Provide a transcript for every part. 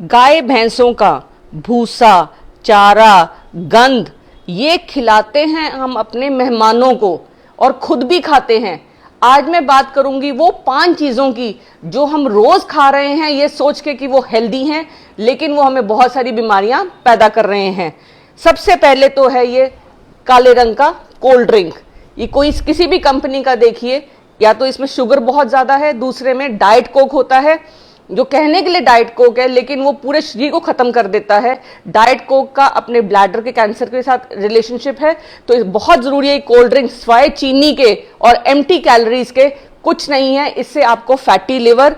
गाय भैंसों का भूसा, चारा, गंध ये खिलाते हैं हम अपने मेहमानों को और खुद भी खाते हैं। आज मैं बात करूंगी वो 5 चीजों की जो हम रोज खा रहे हैं ये सोच के कि वो हेल्दी हैं, लेकिन वो हमें बहुत सारी बीमारियां पैदा कर रहे हैं। सबसे पहले तो है ये काले रंग का कोल्ड ड्रिंक। ये कोई किसी भी कंपनी का देखिए, या तो इसमें शुगर बहुत ज्यादा है, दूसरे में डाइट कोक होता है जो कहने के लिए डाइट कोक है लेकिन वो पूरे शरीर को खत्म कर देता है। डाइट कोक का अपने ब्लैडर के कैंसर के साथ रिलेशनशिप है, तो बहुत जरूरी है कोल्ड ड्रिंक सिवाय चीनी के और एम्प्टी कैलोरीज के कुछ नहीं है। इससे आपको fatty liver,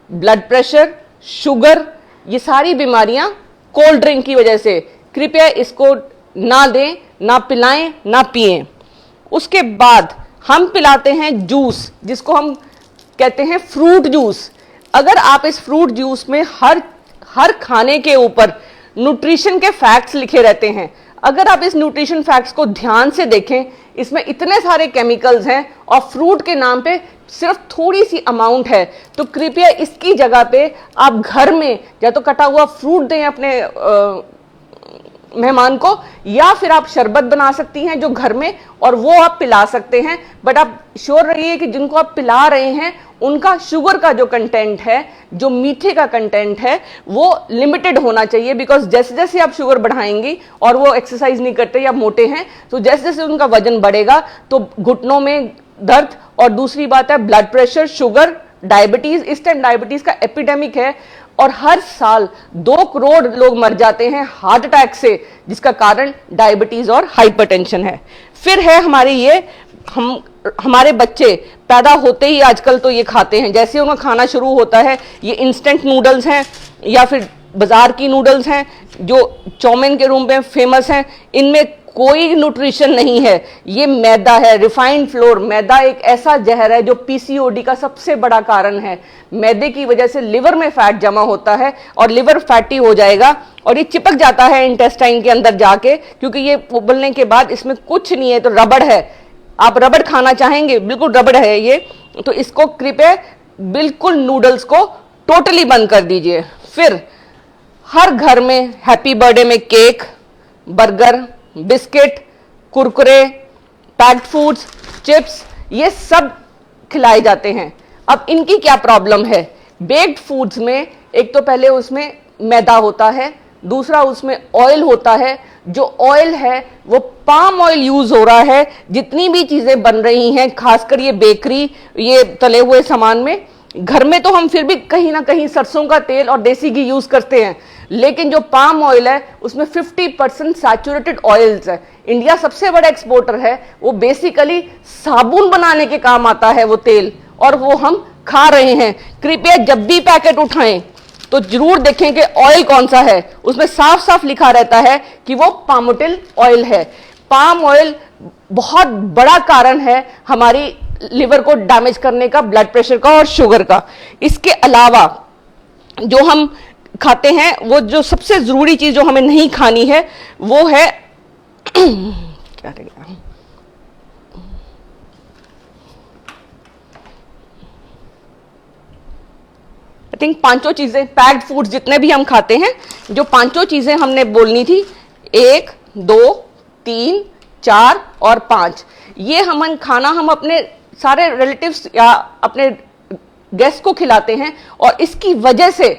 blood pressure, sugar, ये सारी बीमारियां कोल्ड ड्रिंक की वजह से। कृपया इसको ना दें, ना पिलाएं, ना पिएं। उसके बाद हम पिलाते हैं जूस, जिसको हम कहते हैं फ्रूट जूस। अगर आप इस फ्रूट जूस में हर खाने के ऊपर न्यूट्रिशन के फैक्ट्स लिखे रहते हैं, अगर आप इस न्यूट्रिशन फैक्ट्स को ध्यान से देखें, इसमें इतने सारे केमिकल्स हैं और फ्रूट के नाम पे सिर्फ थोड़ी सी अमाउंट है, तो कृपया इसकी जगह पे आप घर में या तो कटा हुआ फ्रूट दें अपने मेहमान को, या फिर आप शरबत बना सकती हैं जो घर में, और वो आप पिला सकते हैं। बट आप श्योर रहिए कि जिनको आप पिला रहे हैं उनका शुगर का जो कंटेंट है, जो मीठे का कंटेंट है, वो लिमिटेड होना चाहिए। बिकॉज जैसे जैसे आप शुगर बढ़ाएंगी और वो एक्सरसाइज नहीं करते या मोटे हैं, तो जैसे जैसे उनका वजन बढ़ेगा तो घुटनों में दर्द, और दूसरी बात है ब्लड प्रेशर, शुगर, डायबिटीज। इस टाइम डायबिटीज का एपिडेमिक है और हर साल 2 करोड़ लोग मर जाते हैं हार्ट अटैक से, जिसका कारण डायबिटीज और हाइपरटेंशन है। फिर है हमारे बच्चे पैदा होते ही आजकल तो ये खाते हैं, जैसे उनका खाना शुरू होता है ये इंस्टेंट नूडल्स हैं या फिर बाजार की नूडल्स हैं जो चाउमीन के रूप में फेमस हैं। इनमें कोई न्यूट्रिशन नहीं है, ये मैदा है, रिफाइंड फ्लोर। मैदा एक ऐसा जहर है जो पीसीओडी का सबसे बड़ा कारण है। मैदे की वजह से लिवर में फैट जमा होता है और लिवर फैटी हो जाएगा और ये चिपक जाता है इंटेस्टाइन के अंदर जाके, क्योंकि ये उबलने के बाद इसमें कुछ नहीं है, तो रबड़ है। आप रबड़ खाना चाहेंगे, बिल्कुल रबड़ है ये, तो इसको कृपया बिल्कुल नूडल्स को टोटली बंद कर दीजिए। फिर हर घर में हैप्पी बर्थडे में cake, burger, biscuit, Kurkure, packed foods, chips, ये सब खिलाए जाते हैं। अब इनकी क्या प्रॉब्लम है? बेक्ड फूड्स में एक तो पहले उसमें मैदा होता है, दूसरा उसमें ऑयल होता है। जो ऑयल है वो पाम ऑयल यूज हो रहा है। जितनी भी चीजें बन रही हैं, खासकर ये बेकरी, ये तले हुए सामान में, घर में तो हम फिर भी कहीं ना कहीं सरसों का तेल और देसी घी यूज करते हैं, लेकिन जो पाम ऑयल है उसमें 50% सैचुरेटेड ऑयल्स है। इंडिया सबसे बड़ा एक्सपोर्टर है, वो बेसिकली साबुन बनाने के काम आता है वो तेल, और वो हम खा रहे हैं। कृपया जब भी पैकेट उठाएं तो जरूर देखें कि ऑयल कौन सा है। उसमें साफ साफ लिखा रहता है कि वो पामोटिल ऑयल है। पाम ऑयल बहुत बड़ा कारण है हमारी लिवर को डैमेज करने का, ब्लड प्रेशर का और शुगर का। इसके अलावा जो हम खाते हैं, वो जो सबसे जरूरी चीज जो हमें नहीं खानी है वो है क्या रहेगा, आई थिंक 5 चीजें, पैक्ड फूड्स जितने भी हम खाते हैं, जो 5 चीजें हमने बोलनी थी, 1, 2, 3, 4 और 5, ये हम अपने सारे रिलेटिव्स या अपने गेस्ट को खिलाते हैं, और इसकी वजह से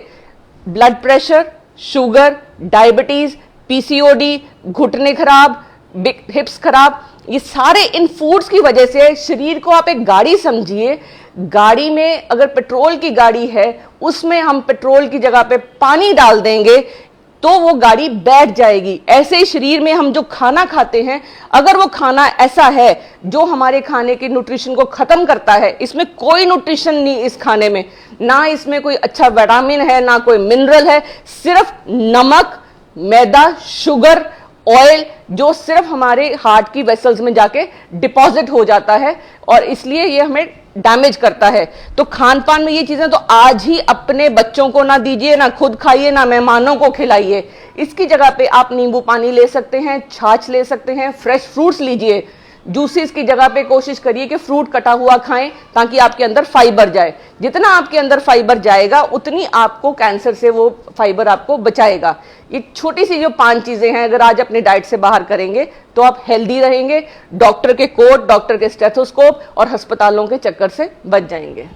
blood pressure, sugar, diabetes, PCOD, घुटने खराब, हिप्स खराब, ये सारे इन फूड्स की वजह से। शरीर को आप एक गाड़ी समझिए, गाड़ी में अगर पेट्रोल की गाड़ी है, उसमें हम पेट्रोल की जगह पे पानी डाल देंगे तो वो गाड़ी बैठ जाएगी। ऐसे ही शरीर में हम जो खाना खाते हैं, अगर वो खाना ऐसा है जो हमारे खाने के न्यूट्रिशन को खत्म करता है, इसमें कोई न्यूट्रिशन नहीं इस खाने में, ना इसमें कोई अच्छा विटामिन है, ना कोई मिनरल है, सिर्फ नमक, मैदा, शुगर, ऑयल, जो सिर्फ हमारे हार्ट की वेसल्स में जाके डिपॉजिट हो जाता है और इसलिए ये हमें डैमेज करता है। तो खान पान में ये चीजें तो आज ही अपने बच्चों को ना दीजिए, ना खुद खाइए, ना मेहमानों को खिलाइए। इसकी जगह पे आप नींबू पानी ले सकते हैं, छाछ ले सकते हैं, फ्रेश फ्रूट्स लीजिए। जूसेस की जगह पे कोशिश करिए कि फ्रूट कटा हुआ खाएं ताकि आपके अंदर फाइबर जाए। जितना आपके अंदर फाइबर जाएगा उतनी आपको कैंसर से वो फाइबर आपको बचाएगा। ये छोटी सी जो 5 चीजें हैं अगर आज अपने डाइट से बाहर करेंगे तो आप हेल्दी रहेंगे, डॉक्टर के कोट, डॉक्टर के स्टेथोस्कोप और अस्पतालों के चक्कर से बच जाएंगे।